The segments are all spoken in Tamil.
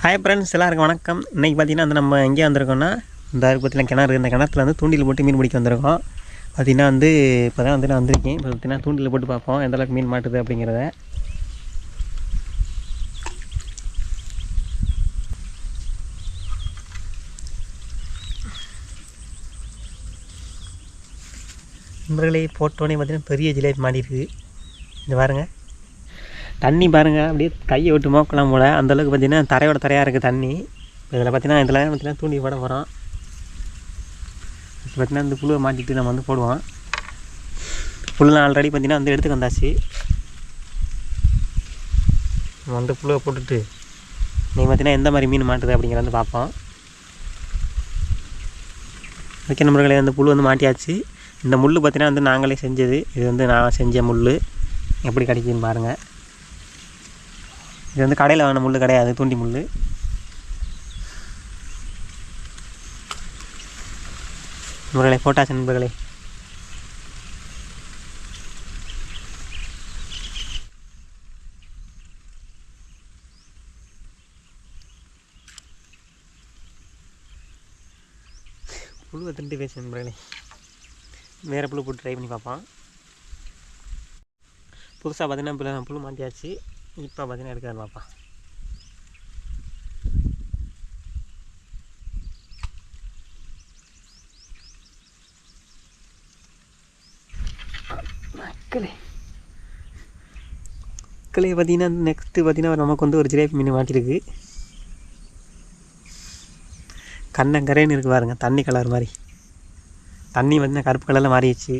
ஹாய் ஃப்ரெண்ட்ஸ், எல்லாருக்கும் வணக்கம். இன்றைக்கி பார்த்திங்கன்னா நம்ம எங்கே வந்திருக்கோம்னா, இந்த பார்த்தீங்கன்னா கிணறு, இந்த கிணத்துல தூண்டில் போட்டு மீன் பிடிக்க வந்திருக்கோம். பார்த்திங்கன்னா இப்போ தான் நான் வந்திருக்கேன். இப்போ பார்த்திங்கன்னா தூண்டில் போட்டு பார்ப்போம் எந்த அளவுக்கு மீன் மாட்டுது அப்படிங்கிறத. நண்பர்களே, போட்டோன்னே பார்த்திங்கன்னா பெரிய ஜிலேபி மாட்டிருக்கு. இந்த பாருங்கள், தண்ணி பாருங்கள், அப்படியே கையை விட்டு மோக்கலாம் போல் அந்தளவுக்கு பார்த்திங்கன்னா தரையோட தரையாக இருக்குது தண்ணி. இதில் பார்த்திங்கன்னா தூண்டி போட போகிறோம். இப்போ பார்த்திங்கன்னா இந்த புழுவை மாட்டிட்டு நம்ம போடுவோம். புழுலாம் ஆல்ரெடி பார்த்திங்கன்னா எடுத்துக்கு வந்தாச்சு. நம்ம புழுவை போட்டுட்டு நீங்கள் பார்த்திங்கன்னா எந்த மாதிரி மீன் மாட்டுது அப்படிங்கிறத பார்ப்போம். ஓகே நண்பர்களே, அந்த புழு மாட்டியாச்சு. இந்த முள் பார்த்திங்கன்னா நாங்களே செஞ்சது. இது நான் செஞ்ச முள். எப்படி கிடைக்குதுன்னு பாருங்கள். இது கடையில் வாங்கின முள் கிடையாது, தூண்டி முள். நண்பர்களே, போட்டாச்சு நண்பர்களே. புழுவை திண்டு பேசு நண்பர்களே. வேறு புழு போட்டு ட்ரை பண்ணி பார்ப்போம். புதுசாக பார்த்திங்கன்னா புழு மாட்டியாச்சு. இப்போ பார்த்திங்கன்னா எடுக்காது பார்ப்போம். மக்களே பார்த்திங்கன்னா நெக்ஸ்ட்டு பார்த்திங்கன்னா நமக்கு ஒரு ஜிலேபி மீன் மாட்டிருக்கு. கண்ணங்கரைன்னு இருக்குது பாருங்க, தண்ணி கலர் மாதிரி. தண்ணி பார்த்திங்கன்னா கருப்பு கலரில் மாறிடுச்சு.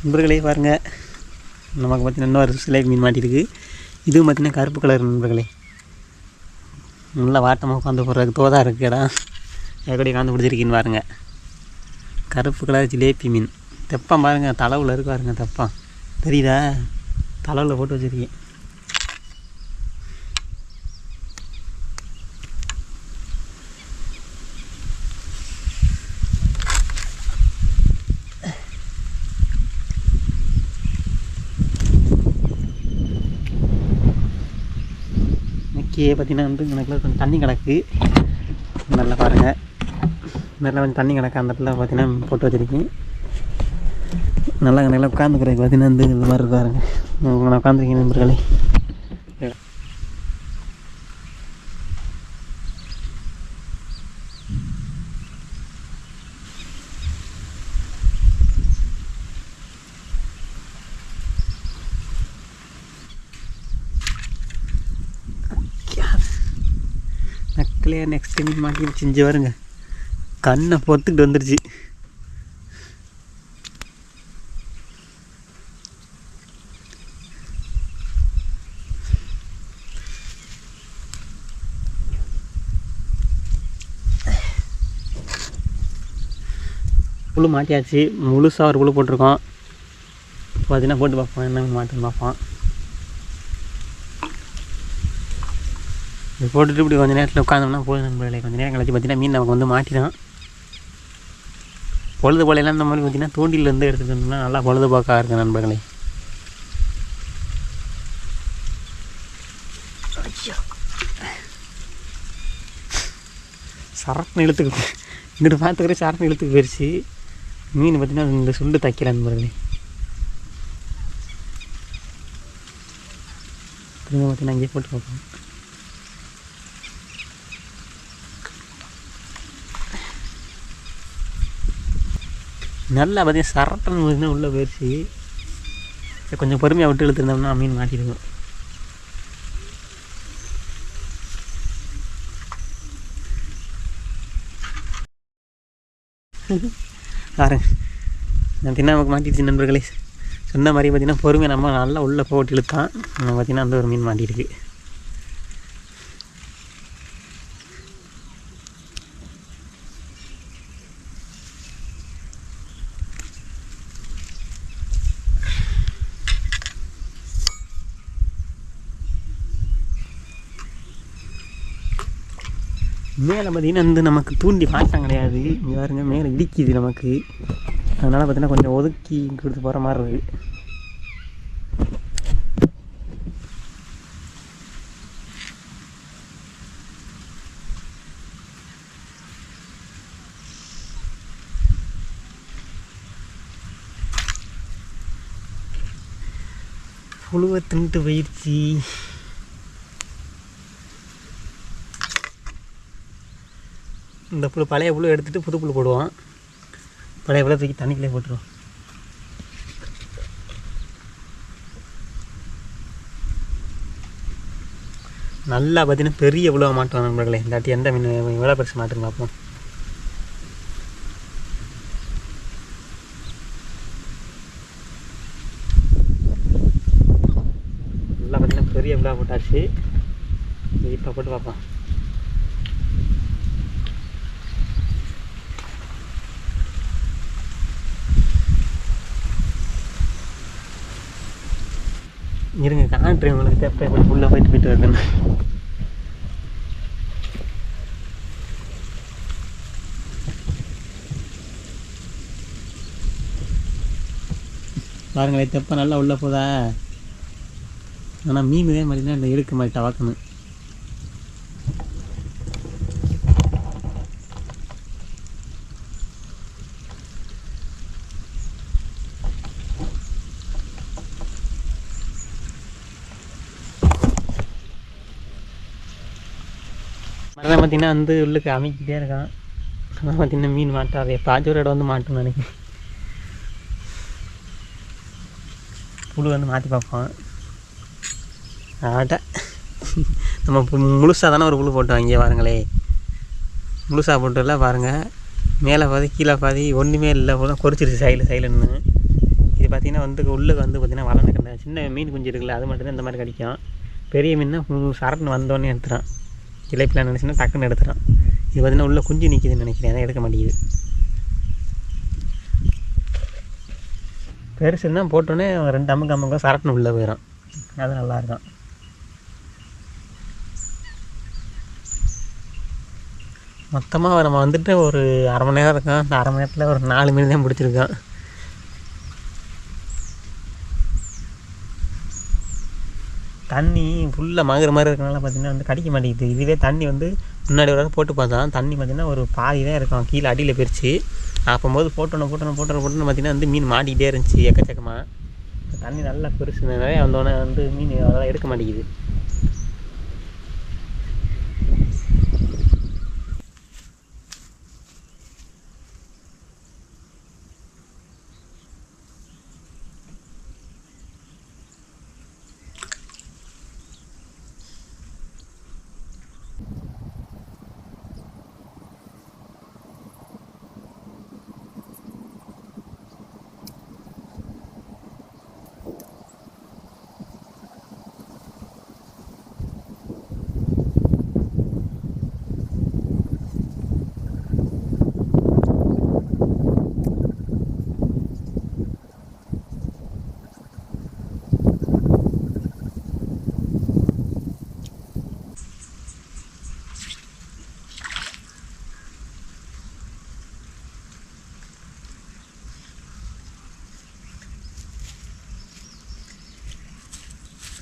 நண்பர்களே பாருங்கள், நமக்கு பார்த்திங்கன்னா இன்னொரு ஜிலேபி மீன் மாட்டிருக்கு. இதுவும் பார்த்திங்கன்னா கருப்பு கலர் நண்பர்களே. நல்லா வாட்டமாக உட்காந்து போடுறதுக்கு தோதாக இருக்குது இடம். எப்படி உட்காந்து பிடிச்சிருக்கின்னு பாருங்கள். கருப்பு கலர் ஜிலேபி மீன். தெப்பம் பாருங்கள், தளவில் இருக்கு பாருங்கள். தெப்பம் தெரியுதா? தளவில் போட்டு வச்சுருக்கேன். இங்கே பார்த்திங்கன்னா எனக்குள்ள கொஞ்சம் தண்ணி கிடக்கு. நல்லா பாருங்கள், நல்லா கொஞ்சம் தண்ணி கிடக்கு. அந்த இடத்துல பார்த்திங்கன்னா போட்டு வச்சுருக்கேன். நல்லா உட்காந்துக்கிறதுக்கு பார்த்திங்கன்னா இந்த மாதிரி இருக்கு பாருங்க. நான் உட்காந்துருக்கேன் நண்பர்களே. நக்கலையே நெக்ஸ்ட் மீன் மாட்டி செஞ்சு வருங்க. கண்ணை பொத்துக்கிட்டு வந்துடுச்சு. புழு மாட்டியாச்சு. முழுசாக ஒரு புழு போட்டிருக்கோம். பார்த்தீங்கன்னா போட்டு பார்ப்போம், என்ன மாட்டுன்னு பார்ப்போம். இது போட்டுட்டு இப்படி கொஞ்சம் நேரத்தில் உட்காந்தோம்னா போதும் நண்பர்களே. கொஞ்சம் நேரம் கழிச்சு பார்த்திங்கன்னா மீன் நமக்கு மாட்டிடும். பொழுது போலையெல்லாம் இந்த மாதிரி பார்த்திங்கன்னா தூண்டிலேருந்து எடுத்துகிட்டு வந்தோம்னா நல்லா பொழுதுபோக்காக இருக்குது நண்பர்களே. சரப்புன்னு இழுத்துக்கு இங்கிட்டு பார்த்துக்கிற சரப்புன்னு இழுத்துக்கு போயிடுச்சு. மீன் பார்த்திங்கன்னா இந்த சுண்டு தைக்கல நண்பர்களே. திரும்ப பார்த்திங்கன்னா அங்கேயே போட்டு பார்ப்போம். நல்லா பார்த்திங்கன்னா சரப்புன்னு பார்த்திங்கன்னா உள்ளே போயிடுச்சு. கொஞ்சம் பொறுமையாக விட்டு இழுத்துருந்தோம்னா மீன் மாட்டிடுவோம். பாருங்க, நான் நமக்கு மாட்டிடுச்சு நண்பர்களே. சொன்ன மாதிரி பார்த்திங்கன்னா பொறுமையாக நம்ம நல்லா உள்ளே போட்டு இழுத்தான். பார்த்திங்கன்னா அந்த ஒரு மீன் மாட்டிருக்கு. மேலே பார்த்திங்கன்னா வந்து நமக்கு தூண்டி மாட்டம் கிடையாது. இங்கே பாருங்க மேலே இடிக்குது நமக்கு. அதனால் பார்த்திங்கன்னா கொஞ்சம் ஒதுக்கி கொடுத்து போகிற மாதிரி இருக்குது. புழுவை தின்ட்டு போயிடுச்சு. இந்த புழு பழைய புழு எடுத்துகிட்டு புது புழு போடுவான். பழைய புழை தூக்கி தண்ணிக்குள்ளே போட்டுருவோம். நல்லா பார்த்தீங்கன்னா பெரிய புழுவை மாட்டுவோம் நண்பர்களே. இல்லாட்டி எந்த மீன் எவ்வளோ பெருசு மாட்டுன்னு பார்ப்போம். நல்லா பார்த்தீங்கன்னா பெரிய புழா போட்டாச்சு. இப்போ போட்டு பார்ப்போம். இருங்க காண்ட்ரி உங்களுக்கு தேப்பை போட்டு உள்ளே போயிட்டு வருதுன்னு. பாருங்களேன் தெப்பை நல்லா உள்ளே போதா. ஆனால் மீன் இதே மாதிரி தான் எடுக்க மாதிரி டவாக்கணும். மரம் பார்த்திங்கன்னா வந்து உள்ளுக்கு அமைக்கிட்டே இருக்கான். ஆனால் பார்த்திங்கன்னா மீன் மாட்டாது. பாஞ்சூர் இடம் வந்து மாட்டோம்னு நினைக்கிறேன். புழு வந்து மாற்றி பார்ப்போம். ஆட்டை நம்ம முழுசாக தானே ஒரு புழு போட்டோம். இங்கே பாருங்களே முழுசாக போட்டுல பாருங்கள். மேலே பாதி கீழே பாதி ஒன்றுமே இல்லை போல கொறிச்சிருச்சு சைலுன்னு. இது பார்த்திங்கன்னா வந்து உள்ளுக்கு வந்து பார்த்திங்கன்னா வளர்ந்த கண்டை சின்ன மீன் குஞ்சு இருக்குல்ல, அது மட்டும்தான் இந்த மாதிரி கிடைக்கும். பெரிய மீன்னா சரட்டுன்னு வந்தோடனே எடுத்துகிறான். இலைப்பில் நினச்சின்னா டக்குன்னு எடுத்துகிறான். இது பார்த்திங்கன்னா உள்ளே குஞ்சு நிற்கிதுன்னு நினைக்கிறேன். அதான் எடுக்க மாட்டேங்குது. பெருசுன்னா போட்டோன்னே 2 அமுக்கு சரட்டுன்னு உள்ளே போயிடும். அது நல்லாயிருக்கும். மொத்தமாக நம்ம வந்துட்டு ஒரு அரை மணி நேரம் இருக்கோம். அந்த அரை மணி நேரத்தில் ஒரு 4 மீன் தான் பிடிச்சிருக்கோம். தண்ணி ஃபுல்லாக மகுற மாதிரி இருக்கனால பார்த்திங்கன்னா வந்து கடிக்க மாட்டேங்குது. இதுவே தண்ணி வந்து முன்னாடி ஒரு போட்டு பார்த்தா தண்ணி பார்த்திங்கன்னா ஒரு பாதி தான் இருக்கும். கீழே அடியில் பிரித்து அப்போது போட்டோன்னு பார்த்திங்கன்னா வந்து மீன் மாட்டிக்கிட்டே இருந்துச்சு எக்கச்சக்கமாக. தண்ணி நல்லா பெருசு நிறைய வந்தோடனே வந்து மீன் அதெல்லாம் எடுக்க மாட்டேங்குது.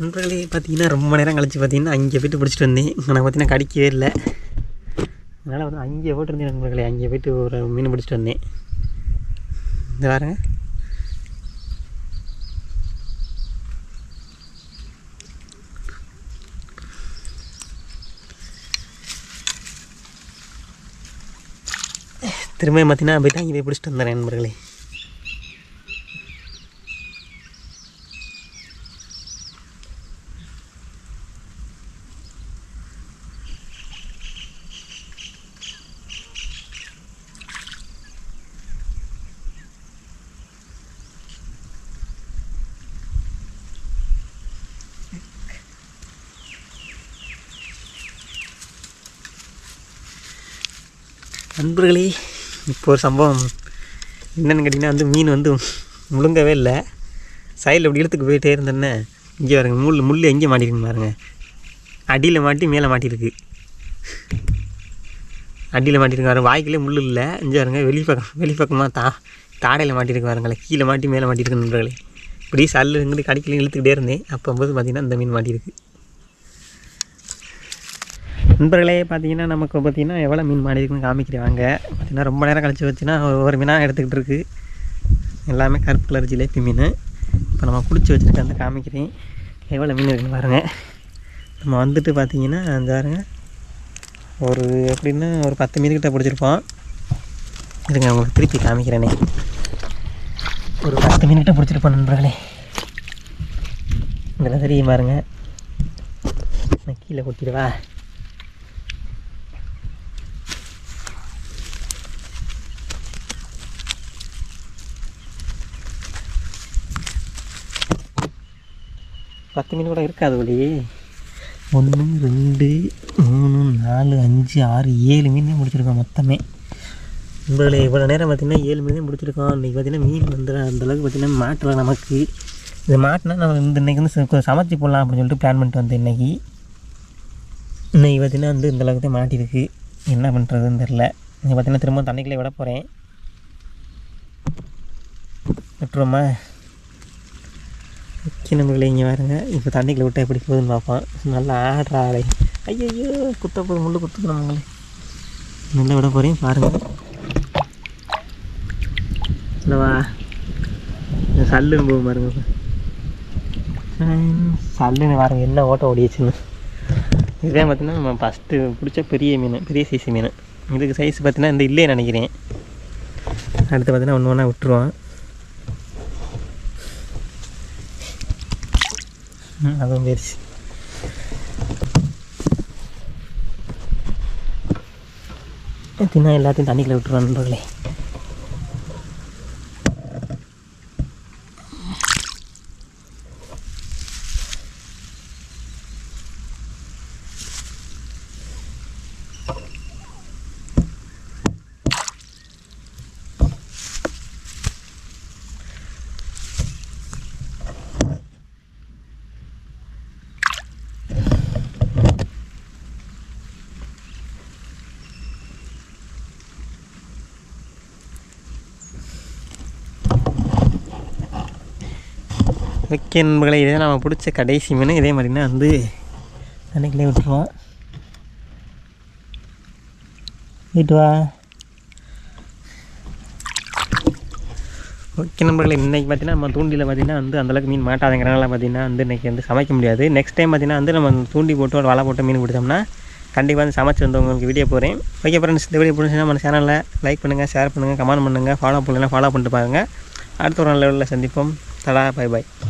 நண்பர்களே பார்த்திங்கன்னா ரொம்ப நேரம் கழிச்சு பார்த்திங்கன்னா அங்கே போய்ட்டு பிடிச்சிட்டு வந்தேன். நான் பார்த்திங்கன்னா கடிக்கவே இல்லை. அதனால் வந்து அங்கே போட்டுருந்தேன் நண்பர்களே. அங்கே போய்ட்டு ஒரு மீன் பிடிச்சிட்டு வந்தேன். இந்த பாருங்க திரும்ப பார்த்திங்கன்னா போய்ட்டு அங்கே போய் பிடிச்சிட்டு வந்தேன் நண்பர்களே. நண்பர்களே இப்போ ஒரு சம்பவம் என்னென்னு கேட்டிங்கன்னா வந்து மீன் வந்து முழுங்கவே இல்லை. சைடில் இப்படி இழுத்துக்கு போயிட்டே இருந்தேன்னே இங்கே பாருங்க முள் எங்கே மாட்டிருக்குன்னு பாருங்க. அடியில் மாட்டி மேலே மாட்டிருக்கு. அடியில் மாட்டிருக்கு வர வாய்க்கிலே முள் இல்லை. இங்கே பாருங்க வெளிப்பக்கமாக தாடையில் மாட்டிருக்கு பாருங்களேன். கீழே மாட்டி மேலே மாட்டிருக்கு நண்பர்களே. இப்படி சல்லு இங்கிட்டு கடிக்கலையும் இழுத்துக்கிட்டே இருந்தேன். அப்போது பார்த்திங்கன்னா இந்த மீன் மாட்டிருக்கு நண்பர்களே. பார்த்திங்கன்னா நமக்கு பார்த்திங்கன்னா எவ்வளோ மீன் மாட்டிருக்குன்னு காமிக்கிறவாங்க. பார்த்திங்கன்னா ரொம்ப நேரம் கழிச்சு வச்சுன்னா ஒவ்வொரு மீனாக எடுத்துக்கிட்டு இருக்குது. எல்லாமே கருப்பு கலர் ஜிலேபி மீன். இப்போ நம்ம பிடிச்சி வச்சுருக்க அந்த காமிக்கிறேன் எவ்வளோ மீன் இருக்குன்னு பாருங்கள். நம்ம வந்துட்டு பார்த்திங்கன்னா அந்த பாருங்க ஒரு எப்படின்னா ஒரு 10 மீன்கிட்ட பிடிச்சிருப்போம். இதுங்க உங்களுக்கு திருப்பி காமிக்கிறேனே. ஒரு 10 மீன்கிட்ட பிடிச்சிருப்போம் நண்பர்களே. இதெல்லாம் தெரியும் பாருங்க. நான் கீழே கொட்டிடுவா. பத்து மீன் கூட இருக்காது ஒளி. 1 2 3 4 5 6 7 மீன் முடிச்சிருக்கோம் மொத்தமே. உங்களை இவ்வளோ நேரம் பார்த்திங்கன்னா 7 மீன் முடிச்சிருக்கோம். இன்றைக்கி பார்த்திங்கன்னா மீன் வந்து அந்தளவுக்கு பார்த்திங்கன்னா மாட்டலாம் நமக்கு. இது மாட்டினா நம்ம இன்றைக்கி வந்து சமைச்சி போடலாம் அப்படின்னு சொல்லிட்டு பிளான் பண்ணிட்டு வந்தேன். இன்றைக்கி பார்த்திங்கன்னா வந்து இந்தளவுக்கு தான் மாட்டிருக்கு. என்ன பண்ணுறதுன்னு தெரில. இன்றைக்கி பார்த்திங்கன்னா திரும்ப தண்ணிக்குள்ளே விட போகிறேன். விட்டுருவோமா? நண்பர்களே இங்கே பாருங்க. இப்போ தண்ணிக்குள்ளே விட்டால் எப்படி போகுதுன்னு பார்ப்போம். நல்லா ஆடுற ஆளை. ஐயோ குத்த போகுது, முள்ளு குத்துக்கு நம்மளே. நல்லா விட போகிறேன் பாருங்கள். இல்லைவா சல்லுன்னு போகும் பாருங்க. சல்லுன்னு பாருங்க என்ன ஓட்ட ஓடிச்சுன்னு. இதே பார்த்திங்கன்னா நம்ம ஃபஸ்ட்டு பிடிச்ச பெரிய மீன், பெரிய சைஸ் மீன். இதுக்கு சைஸ் பார்த்திங்கன்னா இந்த இல்லையே நினைக்கிறேன். அடுத்து பார்த்திங்கன்னா ஒன்று ஒன்றா விட்டுருவோம். அதுவும் போயிடுச்சு. தின்னா எல்லாத்தையும் தண்ணிக்குள்ளே விட்டுருவோம் நண்பர்களே. ஓகே நண்பர்களே, இதே நம்ம பிடிச்ச கடைசி மீன். இதே மாதிரினா வந்து தண்ணிக்குள்ளே விட்டுருவோம். வீட்டு வா. ஓகே நண்பர்களே, இன்றைக்கி பார்த்திங்கன்னா நம்ம தூண்டியில் பார்த்திங்கன்னா வந்து அந்தளவுக்கு மீன் மாட்டாதங்கிறனால பார்த்திங்கன்னா வந்து இன்றைக்கி வந்து சமைக்க முடியாது. நெக்ஸ்ட் டைம் பார்த்திங்கன்னா வந்து நம்ம தூண்டி போட்டு ஒரு வலை போட்டு மீன் பிடிச்சோம்னா கண்டிப்பாக வந்து சமைச்சு வந்து உங்களுக்கு வீடியோ போகிறேன். ஓகே ஃப்ரெண்ட்ஸ், இந்த வீடியோ பிடிச்சிங்கன்னா நம்ம சேனலில் லைக் பண்ணுங்கள், ஷேர் பண்ணுங்கள், கமெண்ட் பண்ணுங்கள், ஃபாலோ பண்ணலாம் ஃபாலோ பண்ணிட்டு பாருங்கள். அடுத்த ஒரு நல்ல லெவலில் சந்திப்போம். தடா, பை பாய்.